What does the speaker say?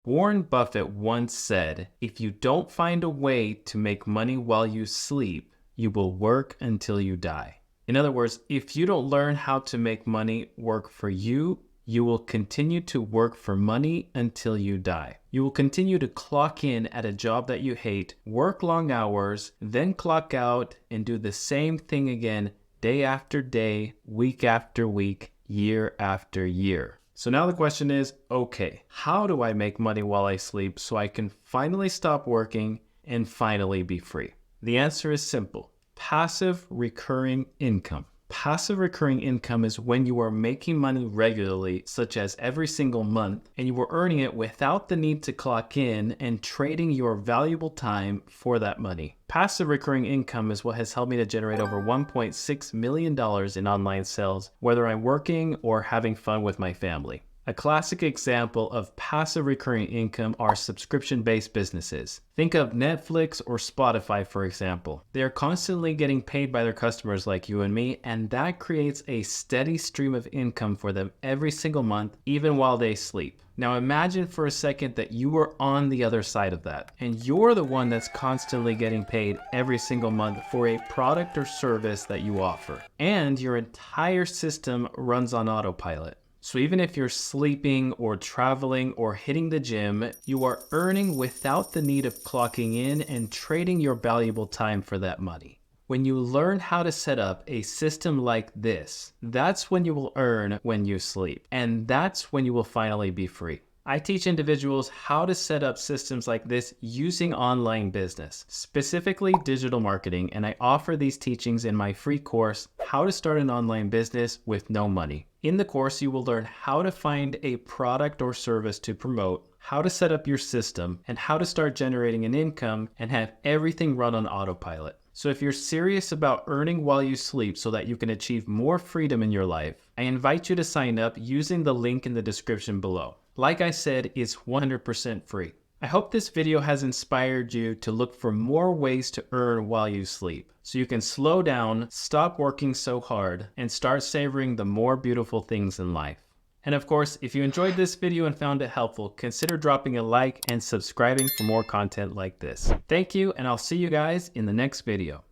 Warren Buffett once said, if you don't find a way to make money while you sleep, you will work until you die. In other words, if you don't learn how to make money work for you, you will continue to work for money until you die. You will continue to clock in at a job that you hate, work long hours, then clock out and do the same thing again day after day, week after week, year after year. So now the question is, okay, how do I make money while I sleep so I can finally stop working and finally be free? The answer is simple: passive recurring income. Passive recurring income is when you are making money regularly, such as every single month, and you are earning it without the need to clock in and trading your valuable time for that money. Passive recurring income is what has helped me to generate over $1.6 million in online sales, whether I'm working or having fun with my family. A classic example of passive recurring income are subscription-based businesses. Think of Netflix or Spotify, for example. They are constantly getting paid by their customers like you and me, and that creates a steady stream of income for them every single month, even while they sleep. Now imagine for a second that you are on the other side of that, and you're the one that's constantly getting paid every single month for a product or service that you offer, and your entire system runs on autopilot. So even if you're sleeping or traveling or hitting the gym, you are earning without the need of clocking in and trading your valuable time for that money. When you learn how to set up a system like this, that's when you will earn when you sleep. And that's when you will finally be free. I teach individuals how to set up systems like this using online business, specifically digital marketing, and I offer these teachings in my free course, How to Start an Online Business with No Money. In the course, you will learn how to find a product or service to promote, how to set up your system, and how to start generating an income and have everything run on autopilot. So if you're serious about earning while you sleep so that you can achieve more freedom in your life, I invite you to sign up using the link in the description below. Like I said, it's 100% free. I hope this video has inspired you to look for more ways to earn while you sleep, so you can slow down, stop working so hard, and start savoring the more beautiful things in life. And of course, if you enjoyed this video and found it helpful, consider dropping a like and subscribing for more content like this. Thank you, and I'll see you guys in the next video.